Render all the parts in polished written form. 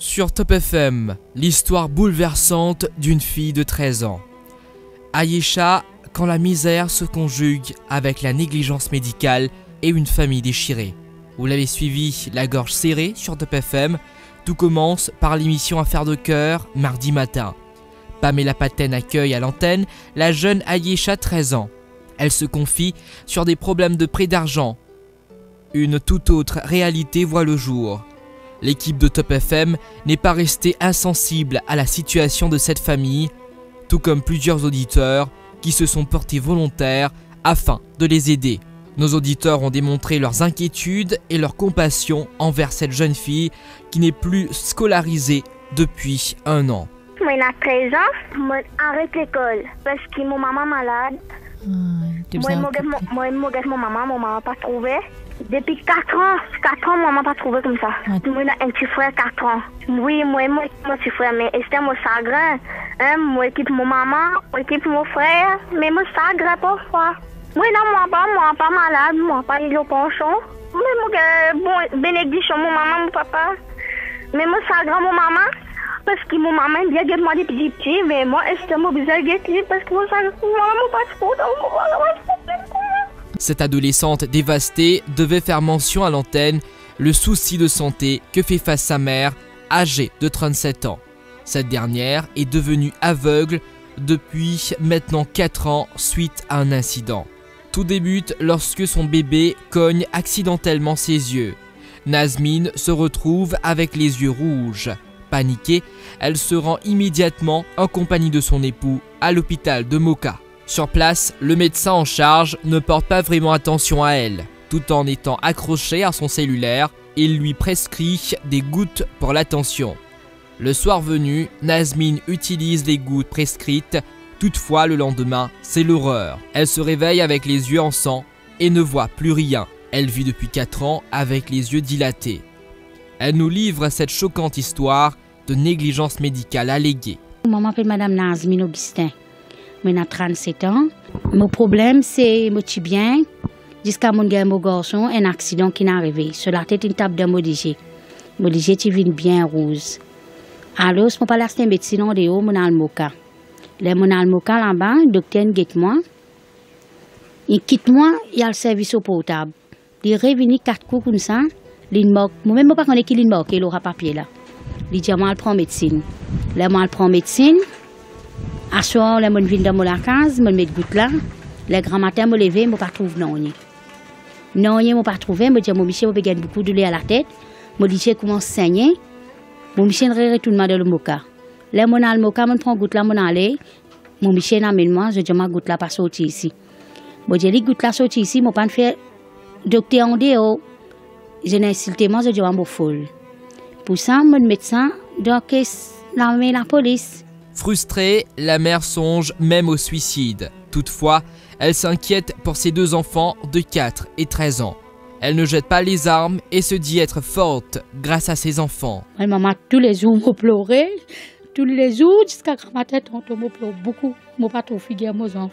Sur Top FM, l'histoire bouleversante d'une fille de 13 ans. Ayesha, quand la misère se conjugue avec la négligence médicale et une famille déchirée. Vous l'avez suivi, la gorge serrée sur Top FM. Tout commence par l'émission Affaires de cœur, mardi matin. Pamela Paten accueille à l'antenne la jeune Ayesha, 13 ans. Elle se confie sur des problèmes de prêt d'argent. Une toute autre réalité voit le jour. L'équipe de Top FM n'est pas restée insensible à la situation de cette famille, tout comme plusieurs auditeurs qui se sont portés volontaires afin de les aider. Nos auditeurs ont démontré leurs inquiétudes et leur compassion envers cette jeune fille qui n'est plus scolarisée depuis 1 an. Moi, j'ai 13 ans, moi, arrête l'école parce que mon maman est malade. Moi, mon maman pas trouvé. Depuis 4 ans, maman pas trouvé comme ça. Moi, j'ai un petit frère 4 ans. Oui, moi, mon petit frère, mais c'était mon chagrin. Moi, équipe mon maman, moi, équipe mon frère, mais mon chagrin parfois. Moi, non, moi, pas malade, moi, pas eu au penchant. Mais bon, bénédiction, mon maman, mon papa. Mais mon chagrin, mon maman, parce que mon maman, bien que moi, depuis petit, mais moi, c'était mon bizarre parce que mon chagrin, mon maman, pas trop, Cette adolescente dévastée devait faire mention à l'antenne le souci de santé que fait face sa mère, âgée de 37 ans. Cette dernière est devenue aveugle depuis maintenant 4 ans suite à un incident. Tout débute lorsque son bébé cogne accidentellement ses yeux. Nazmine se retrouve avec les yeux rouges. Paniquée, elle se rend immédiatement en compagnie de son époux à l'hôpital de Moka. Sur place, le médecin en charge ne porte pas vraiment attention à elle. Tout en étant accroché à son cellulaire, il lui prescrit des gouttes pour l'attention. Le soir venu, Nazmine utilise les gouttes prescrites. Toutefois, le lendemain, c'est l'horreur. Elle se réveille avec les yeux en sang et ne voit plus rien. Elle vit depuis 4 ans avec les yeux dilatés. Elle nous livre cette choquante histoire de négligence médicale alléguée. Maman m'appelle Madame Nazmine Augustin. J'ai 37 ans. Mon problème, c'est que je suis bien. Jusqu'à mon garçon, un accident qui est arrivé. Sur la tête, une table de modigé. Modigé, tu viens bien rose. Alors, je ne peux pas laisser médecin en dehors, mon almoka. Le mon almoka là-bas, le docteur guette-moi. Il quitte-moi, il y a le service au portable. Il revient 4 coups comme ça. Moi-même, je ne sais pas qu'il moque, il aura papier là. Il dit, moi, je prends médecine. Le moi, je prends médecine. À soir, je viens dans la case, je mets goutte là. Le grand matin, je me lève, je ne trouve pas non. Non, je ne pas trouvé. Je dis, mon Michel, je gagne beaucoup de lait à la tête. Mon Michel commence à saigner. Mon Michel retourne dans le moka. Là, mon al moka, je prends goutte là, mon allé. Mon Michel amène moi, je dis, ma goutte là pas sortir ici. Je dis, goutte là sortir ici, je ne pas faire docteur en dehors. Je n'ai insulté moi, je dis, je suis folle. Pour ça, mon médecin, donc, la police. Frustrée, la mère songe même au suicide. Toutefois, elle s'inquiète pour ses 2 enfants de 4 et 13 ans. Elle ne jette pas les armes et se dit être forte grâce à ses enfants. Maman, tous les jours, je pleurais. Tous les jours, jusqu'à ma tête, je pleure beaucoup. Je ne pas trop figurer mes enfants.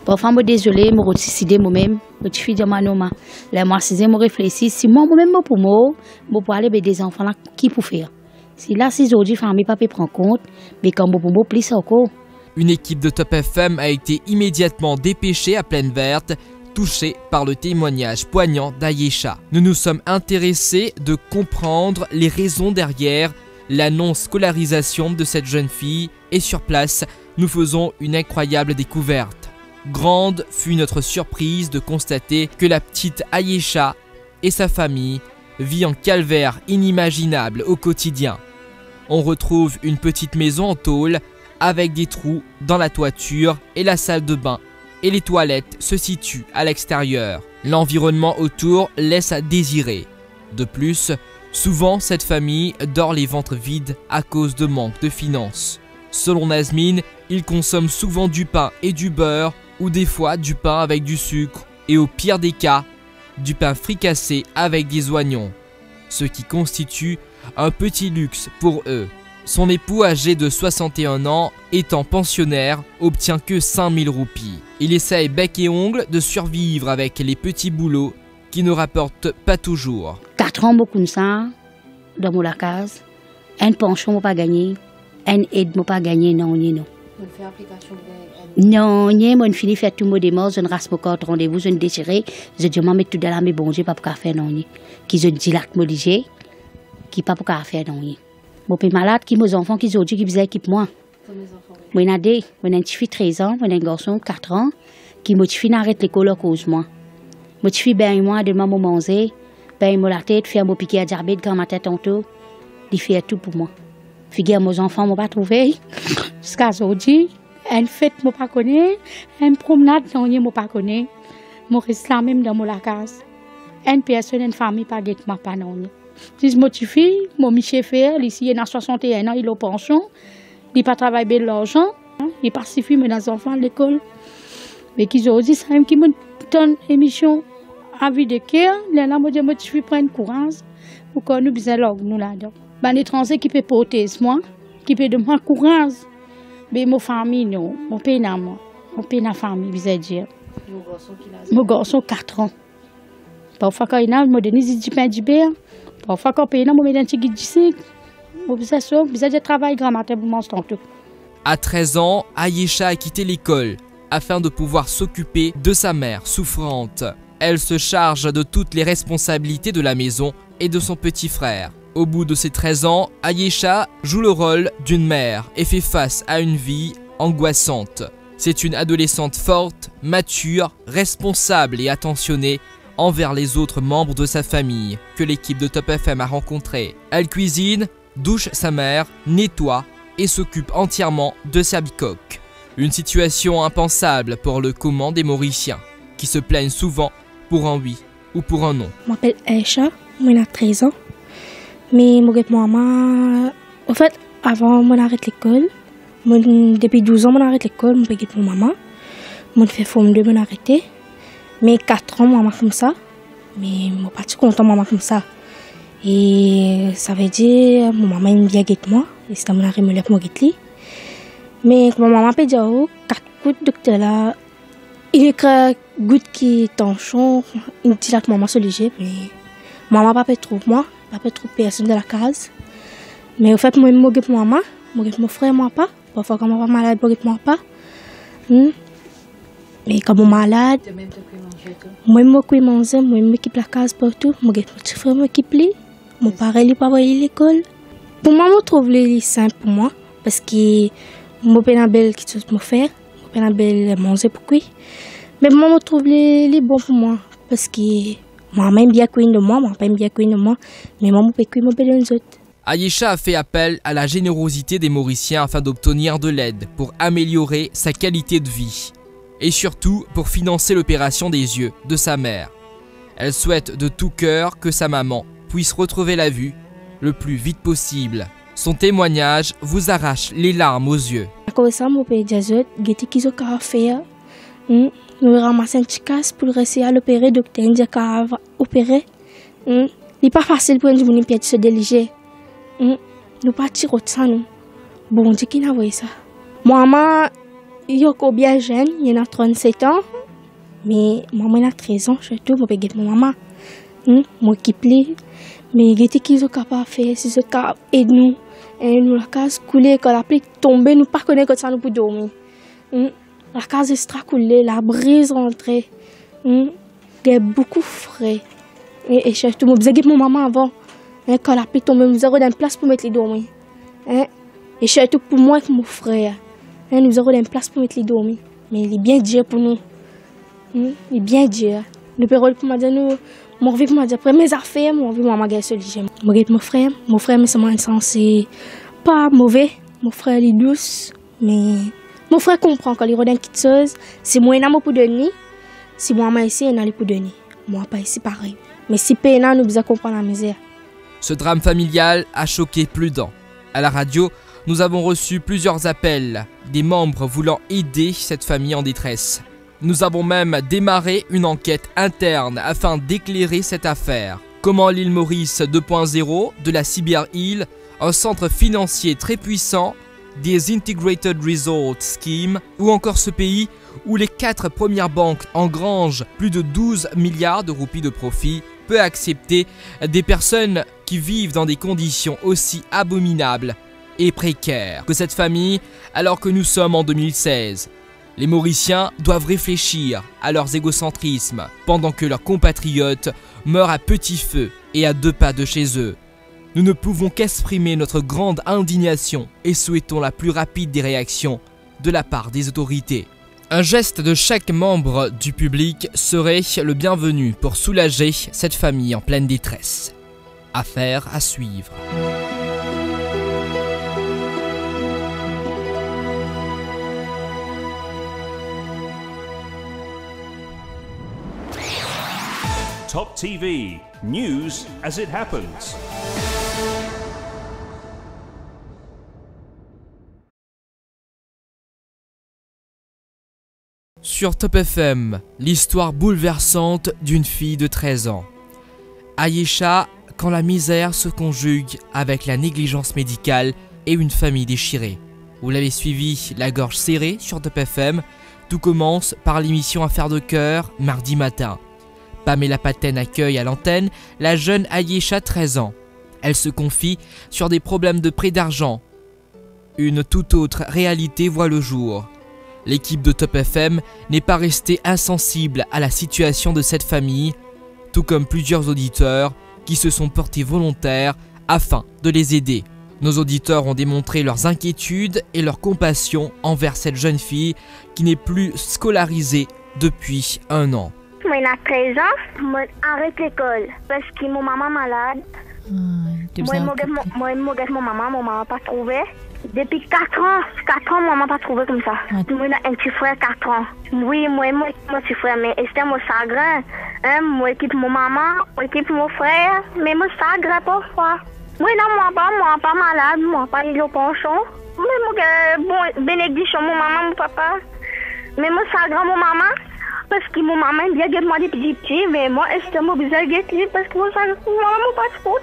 Parfois, je suis désolée, je me décidé moi-même. Je suis de ma maman. Là, moi, je réfléchis. Si moi-même, je peux aller avec des enfants, là, qui peut faire? Si là, si aujourd'hui, la famille ne prend compte, mais comme je peux plus encore. Une équipe de Top FM a été immédiatement dépêchée à Plaine Verte, touchée par le témoignage poignant d'Ayesha. Nous nous sommes intéressés de comprendre les raisons derrière la non-scolarisation de cette jeune fille et sur place, nous faisons une incroyable découverte. Grande fut notre surprise de constater que la petite Ayesha et sa famille vit en calvaire inimaginable au quotidien. On retrouve une petite maison en tôle avec des trous dans la toiture et la salle de bain et les toilettes se situent à l'extérieur. L'environnement autour laisse à désirer. De plus, souvent cette famille dort les ventres vides à cause de manque de finances. Selon Nazmine, ils consomment souvent du pain et du beurre ou des fois du pain avec du sucre et au pire des cas, du pain fricassé avec des oignons, ce qui constitue un petit luxe pour eux. Son époux, âgé de 61 ans, étant pensionnaire, obtient que 5000 roupies. Il essaye bec et ongle de survivre avec les petits boulots qui ne rapportent pas toujours. 4 ans, beaucoup de ça, dans la case. Un pension, pas gagné. Un aide, pas gagné, non, non. On fait application non, mon fini fait tout mon démarche, je ne rase pas carte rendez-vous, je ne déchiré, je dis maman tout dans la mais bon, j'ai pas pour faire non. Qui je dis là que me dit qui pas pour faire non. Mon père malade qui mes enfants qui aujourd'hui qui faisait équipe moi. Moi n'a des, moi un petit fille 13 ans, moi un garçon 4 ans qui me fini arrête l'école à cause moi. Moi fille ben moi de maman manger, ben moi la tête faire mon piquer à diabète quand ma tête tantôt, il fait tout pour moi. Figure mes enfants m'ont pas trouvé jusqu'à aujourd'hui. Une fête, je ne pas connais. Une promenade, je ne pas connais. Je reste là même dans la case. Une personne, une famille, pas de ma pas non. Si je me suis mon Michel fait, ici, il a 61 ans, il est en pension. Il n'a pas travaillé bien l'argent. Il participe à mes enfants à l'école. Mais qui ont dit, c'est qui me donne une émission à vie de cœur. Là, je me suis prendre courage. Pour qu'on nous besoin de nous là-dedans. Les étrangers qui peuvent porter moi, qui peuvent demander courage. Mais ma famille, non. Mon père, moi. Mon père, la famille, vous allez dire. Mon garçon, 4 ans. Parfois, quand il y a, je me donne du pain du beurre. Parfois, quand il y a, je me donne un petit guide du cycle. Vous allez dire travail grand matin pour manger tantôt. À 13 ans, Ayesha a quitté l'école afin de pouvoir s'occuper de sa mère souffrante. Elle se charge de toutes les responsabilités de la maison et de son petit frère. Au bout de ses 13 ans, Ayesha joue le rôle d'une mère et fait face à une vie angoissante. C'est une adolescente forte, mature, responsable et attentionnée envers les autres membres de sa famille que l'équipe de Top FM a rencontré. Elle cuisine, douche sa mère, nettoie et s'occupe entièrement de sa bicoque. Une situation impensable pour le commun des Mauriciens, qui se plaignent souvent pour un oui ou pour un non. Je m'appelle Ayesha, j'ai 13 ans. Mais maman, en fait, avant mon arrêt l'école, depuis 12 ans mon arrêt l'école, mon père mon maman, mon fait forme de mon arrêté. Mais 4 ans maman comme ça, mais moi pas si content maman comme ça. Et ça veut dire mon maman aime bien guette moi, et c'est mon arrêt me lève moi guette lui. Mais quand maman peut dire 4 gouttes docteur là, il écrit goutte qui tension, il dit là que maman se léger, mais maman pas peut trouver moi. Pas trop personne de la case. Mais au fait, moi, je m'occupe de maman, mon frère, moi pas. Parfois, quand maman est malade, je m'occupe de moi pas. Mais quand je suis malade, moi, je m'occupe de manger, moi, je m'occupe de la case partout. Mon petit frère m'occupe de lui. Mon père, il pas aller à l'école. Pour moi, je trouve les simple pour moi. Parce que moi, je suis belle qui me faire. Je suis belle manger pour lui. Mais moi, je trouve les bons pour moi. Parce que moi, j'aime bien cuisiner de moi, mais moi, je peux cuisiner de autres. Ayesha a fait appel à la générosité des Mauriciens afin d'obtenir de l'aide pour améliorer sa qualité de vie et surtout pour financer l'opération des yeux de sa mère. Elle souhaite de tout cœur que sa maman puisse retrouver la vue le plus vite possible. Son témoignage vous arrache les larmes aux yeux. Comme ça, mon père dit qu'ils ont fait. Nous ramassons un petit casse pour rester à l'opérer, docteur dit qu'il va opérer. Il n'est pas facile pour nous de se déliger. Nous pas tirer de ça, nous. Bon Dieu qui n'a vu ça. Maman, il est bien jeune, il a 37 ans. Mais maman a 13 ans, surtout, je peux mon maman. Moi qui plaît. Mais il était qu'ils sont capables de faire, si sont capables d'aider nous. Et nous, la case coulée, quand la pluie tombe, nous ne pas connaître que ça nous peut dormir. La case extra coulée, la brise rentrée. Il y a beaucoup de frais. Et surtout, je disais mon maman avant. Quand la pluie tombe, nous avons une place pour mettre les dormir. Et surtout pour moi et mon frère. Nous avons une place pour mettre les dormir. Mais il est bien dur pour nous. Il est bien dur. Le père pour me dire, nous, mon vie pour me dire, après mes affaires, mon vie, maman, je suis obligée. Mon frère, mais c'est moi, c'est pas mauvais. Mon frère, il est douce. Mais mon frère comprend quand il regarde quelque chose. Si moi, il a pour donner. Si moi, ici, il a pour donner. Moi, pas ici, pareil. Mais si Péna, nous devons comprendre la misère. Ce drame familial a choqué plus d'un. À la radio, nous avons reçu plusieurs appels, des membres voulant aider cette famille en détresse. Nous avons même démarré une enquête interne afin d'éclairer cette affaire. Comment l'île Maurice 2.0 de la Cyber-Île, un centre financier très puissant, des Integrated Resort Schemes, ou encore ce pays où les 4 premières banques engrangent plus de 12 milliards de roupies de profit, peut accepter des personnes qui qui vivent dans des conditions aussi abominables et précaires que cette famille alors que nous sommes en 2016. Les Mauriciens doivent réfléchir à leurs égocentrismes pendant que leurs compatriotes meurent à petit feu et à 2 pas de chez eux. Nous ne pouvons qu'exprimer notre grande indignation et souhaitons la plus rapide des réactions de la part des autorités. Un geste de chaque membre du public serait le bienvenu pour soulager cette famille en pleine détresse. Affaire à suivre. Top TV, news as it happens. Sur Top FM, l'histoire bouleversante d'une fille de 13 ans. Aïcha, quand la misère se conjugue avec la négligence médicale et une famille déchirée. Vous l'avez suivi, la gorge serrée sur Top FM. Tout commence par l'émission Affaires de cœur, mardi matin. Pamela Paten accueille à l'antenne la jeune Aïcha, 13 ans. Elle se confie sur des problèmes de prêt d'argent. Une toute autre réalité voit le jour. L'équipe de Top FM n'est pas restée insensible à la situation de cette famille, tout comme plusieurs auditeurs qui se sont portés volontaires afin de les aider. Nos auditeurs ont démontré leurs inquiétudes et leur compassion envers cette jeune fille qui n'est plus scolarisée depuis 1 an. Moi, j'ai 13 ans, j'arrête l'école parce que mon maman est malade. Moi, mon maman n'a pas trouvé. Depuis 4 ans, maman n'a pas trouvé comme ça. Moi, j'ai un petit frère 4 ans. Oui, moi, mon petit frère, mais c'était mon chagrin. Moi, équipe mon maman, équipe mon frère, mais mon chagrin parfois. Moi, non, moi, pas malade, moi, pas eu le penchant. Mais bon, bénédiction, mon maman, mon papa. Mais mon chagrin, mon maman. Parce que mon maman bien guette moi depuis petit, mais moi, c'était mon bizarre guette parce que mon maman pas trop.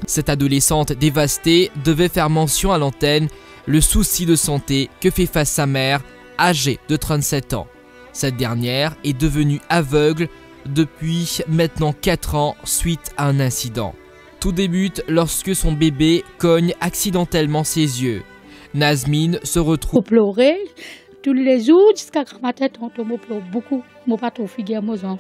Cette adolescente dévastée devait faire mention à l'antenne le souci de santé que fait face sa mère, âgée de 37 ans. Cette dernière est devenue aveugle depuis maintenant 4 ans suite à un incident. Tout débute lorsque son bébé cogne accidentellement ses yeux. Nazmine se retrouve pleurer tous les jours jusqu'à ma tête, on pleure beaucoup. Je ne pas trop figurer mes enfants.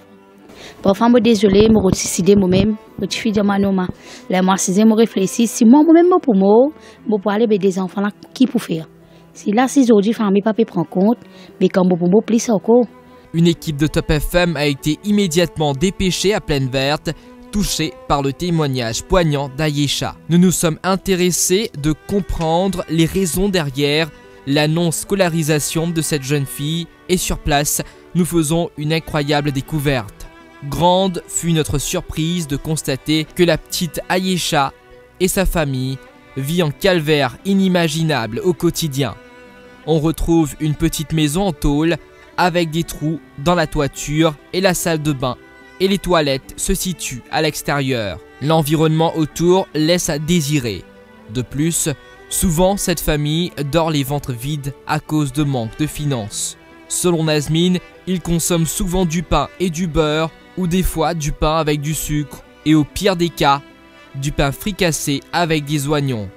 Parfois, je suis désolée, je suis décidée moi-même. Je suis de ma maman. Là, moi, je réfléchis. Si moi-même, je peux aller aider des enfants là, qui pour faire. Si là, si aujourd'hui, la famille ne peut pas prendre compte, mais quand je peux plus encore. Une équipe de Top FM a été immédiatement dépêchée à Plaine Verte, touchée par le témoignage poignant d'Aïcha. Nous nous sommes intéressés de comprendre les raisons derrière la non-scolarisation de cette jeune fille et sur place, nous faisons une incroyable découverte. Grande fut notre surprise de constater que la petite Aïcha et sa famille vivent un calvaire inimaginable au quotidien. On retrouve une petite maison en tôle avec des trous dans la toiture et la salle de bain et les toilettes se situent à l'extérieur. L'environnement autour laisse à désirer. De plus, souvent cette famille dort les ventres vides à cause de manque de finances. Selon Nazmine, ils consomment souvent du pain et du beurre ou des fois du pain avec du sucre et au pire des cas, du pain fricassé avec des oignons,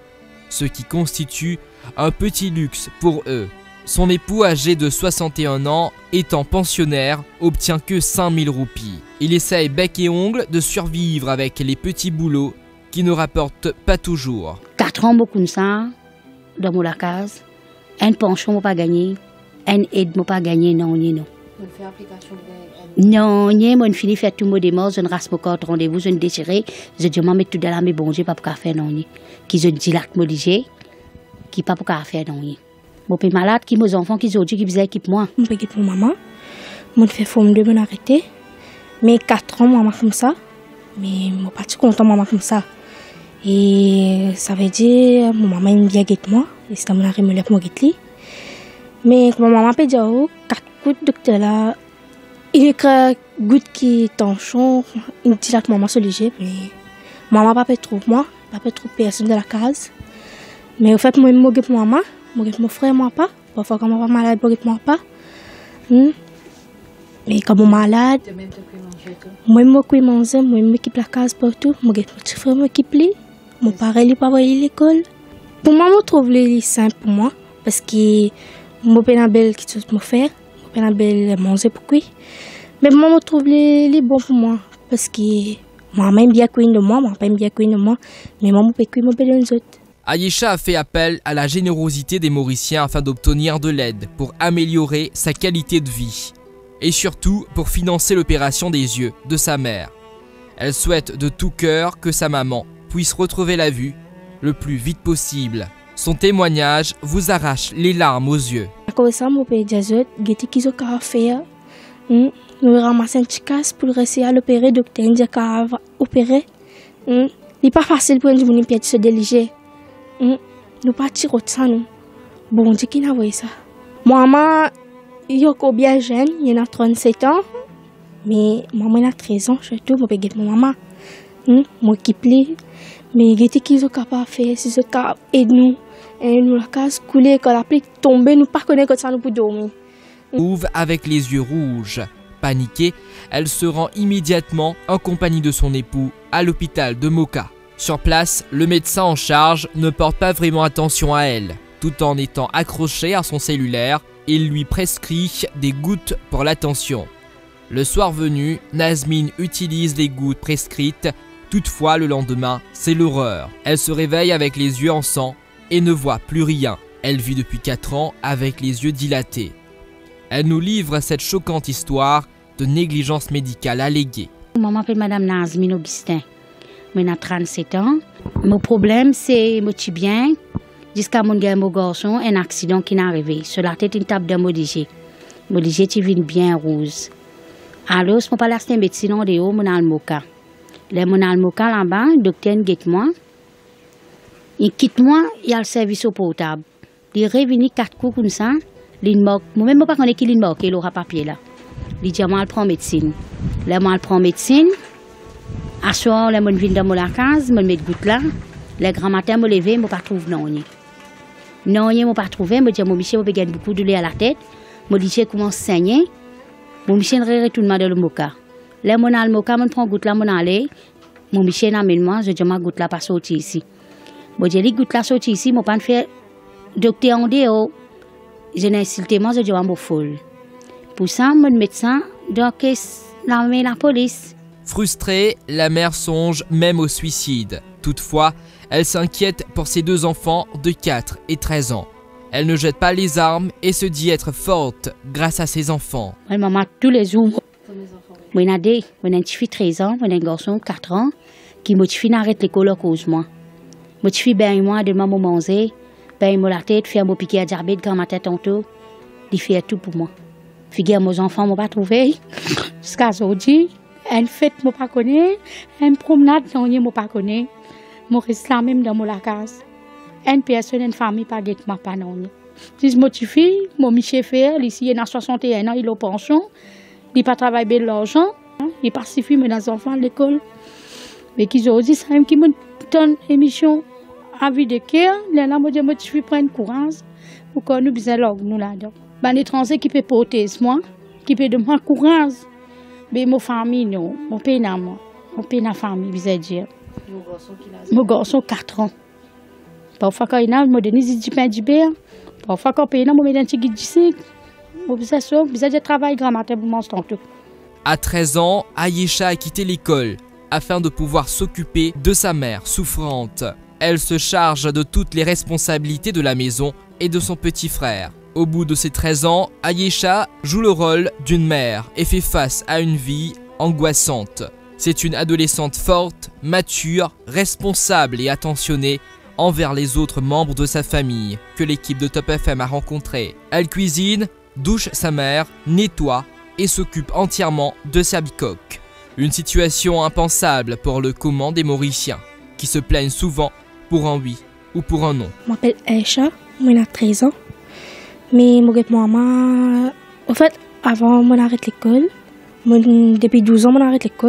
ce qui constitue un petit luxe pour eux. Son époux âgé de 61 ans, étant pensionnaire, obtient que 5000 roupies. Il essaye bec et ongle de survivre avec les petits boulots qui ne rapportent pas toujours. 4 ans, beaucoup de ça, dans mon case, un pension m'a pas gagné, un aide m'a pas gagné, non. Non, moi, fini fait tout mon démarche, je ne rase pas rendez-vous, je ne déchiré, je dis, maman, tout dans la main, bon, j'ai pas pour faire, non. Qui je dis là, que je qui pas pour faire, non. Mon père malade, qui mes enfants, qui aujourd'hui, qui faisait équipe moi. Je équipe pour maman, je fais forme de me arrêter, mais 4 ans, maman comme ça, mais je suis pas content, maman comme ça. Et ça veut dire, mon maman aime bien guette moi, et c'est mon arrêt me lève moi guette lui. Mais comme maman peut dire, 4 gouttes docteur là, il y a gouttes qui tension, il dit là que maman se léger, mais maman pas peut trouver moi, pas peut trouver personne de la case. Mais au fait, moi je guette maman, je guette mon frère moi pas, parfois quand maman malade, je guette moi pas. Mais quand je suis malade, moi, je mange, moi, je m'occupe la case partout. Mon petit frère m'occupe lui. Mon père, il pas aller à l'école. Pour moi, je trouve les simple pour moi. Parce que je peux belle qui me faire. Je peux belle manger pour lui. Mais moi, je trouve les bons pour moi. Parce que moi, j'aime bien cuire de moi, moi, j'aime bien cuire de moi. Mais moi, je peux cuire les autres. Ayesha a fait appel à la générosité des Mauriciens afin d'obtenir de l'aide pour améliorer sa qualité de vie. Et surtout pour financer l'opération des yeux de sa mère. Elle souhaite de tout cœur que sa maman puisse retrouver la vue le plus vite possible. Son témoignage vous arrache les larmes aux yeux. Comme ça, mon père Jazot, Getty Kizo Carafea, nous ramassons un petit casse pour réussir à l'opérer, docteur Ndiaka opérer. Il n'est pas facile pour une pièce de se déliger. Nous partirons de ça, nous. Bon Dieu qui n'a vu ça. Maman, il est bien jeune, il a 37 ans. Mais maman a 13 ans, surtout, je peux mon maman. Moi qui plie. Mais Getty Kizo capable de faire, si ce cas aide nous. Et nous la case couler, quand la pluie tombe, nous pas connaître ça nous pour dormir. Ouvre avec les yeux rouges. Paniquée, elle se rend immédiatement en compagnie de son époux à l'hôpital de Moka. Sur place, le médecin en charge ne porte pas vraiment attention à elle. Tout en étant accroché à son cellulaire, il lui prescrit des gouttes pour la tension. Le soir venu, Nazmine utilise les gouttes prescrites. Toutefois, le lendemain, c'est l'horreur. Elle se réveille avec les yeux en sang et ne voit plus rien. Elle vit depuis 4 ans avec les yeux dilatés. Elle nous livre cette choquante histoire de négligence médicale alléguée. Je m'appelle Madame Nazmine Augustin. J'ai 37 ans. Mon problème, c'est que je suis bien. Jusqu'à mon garçon, un accident qui est arrivé. Sur la tête, une table de modigé. Modigé, tu viens bien rose. Alors, je ne peux pas laisser une médecine en dehors, je suis al Moka. Le mon al Moka là-bas, le docteur guette moi. Il quitte moi, il y a le service au portable. Il revient 4 coups comme ça. Moi-même, je ne sais pas qui il il aura papier là. Il dit, moi, je prends médecine. Là, moi, je prends médecine. À soir, là, je viens dans la case, je mets goutte là. Le grand matin, je me lève, je ne trouve pas. Non, je ne pas trouvé. Je dis, mon Michel, je gagne beaucoup de lait à la tête. Je dis, je commence à saigner. Mon Michel retourne dans le Moka. Là, je prends le Moka, je prends goutte là, je aller. Mon Michel amène moi, je dis, ma goutte là, pas sortir ici. Je dis, les gouttes là, sortir ici, je ne pas faire docteur en dehors. Je n'ai insulté moi, je dis, je suis folle. Pour ça, mon médecin, donc, la police. Frustrée, la mère songe même au suicide. Toutefois, elle s'inquiète pour ses 2 enfants de 4 et 13 ans. Elle ne jette pas les armes et se dit être forte grâce à ses enfants. Maman, tous les jours, j'ai un petit fille 13 ans, j'ai un garçon 4 ans, qui m'a dit d'arrêter l'école à cause de moi. Moi, je suis bien moi de maman manger, ben moi la tête, faire mon piqué à diabète quand ma tête tantôt, il fait tout pour moi. Figure mes enfants m'ont pas trouvé jusqu'à aujourd'hui. Une fête m'ont pas connu, une promenade non m'ont pas connu. Moi reste là même dans la case. Une personne, une famille pas guette m'a pas non. Si moi tu fille, mon Michel fait ici il a 61 ans, il est en pension, il pas travailler bien l'argent, il pacifie mes enfants à l'école. Mais qu'ils ont dit ça qui me donne émission à vie de cœur, là moi je me suis prendre courage pour qu'on nous besoin nous là-dedans. Ben l'étranger qui peut porter moi, qui peut donner courage. Mais mon famille non, mon père n'a moi, mon père n'a famille, vous dire. Mon garçon 4 ans. Parfois quand il a me donne du pain du beurre, parfois quand il a me met un petit guide d'ici. Vous besoin ça, vous avez travail grand matin pour manger tantôt. À 13 ans, Ayesha a quitté l'école afin de pouvoir s'occuper de sa mère souffrante. Elle se charge de toutes les responsabilités de la maison et de son petit frère. Au bout de ses 13 ans, Ayesha joue le rôle d'une mère et fait face à une vie angoissante. C'est une adolescente forte, mature, responsable et attentionnée envers les autres membres de sa famille que l'équipe de Top FM a rencontré. Elle cuisine, douche sa mère, nettoie et s'occupe entièrement de sa bicoque. Une situation impensable pour le commun des Mauriciens, qui se plaignent souvent pour un oui ou pour un non. Je m'appelle Aisha, j'ai 13 ans. Mais maman, en fait, avant, je arrête l'école. Depuis 12 ans, je arrête l'école.